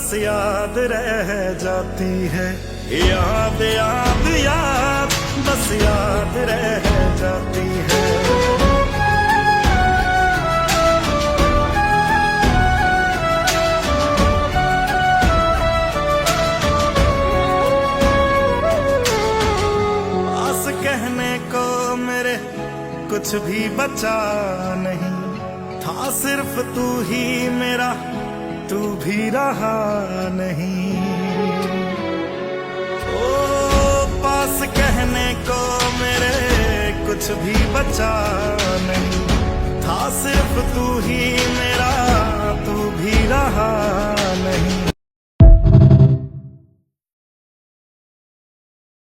बस याद रह जाती है। याद याद याद बस याद रह जाती है। बस कहने को मेरे कुछ भी बचा नहीं था, सिर्फ तू ही मेरा, तू भी रहा नहीं। ओ पास कहने को मेरे कुछ भी बचा नहीं था, सिर्फ तू ही मेरा, तू भी रहा नहीं।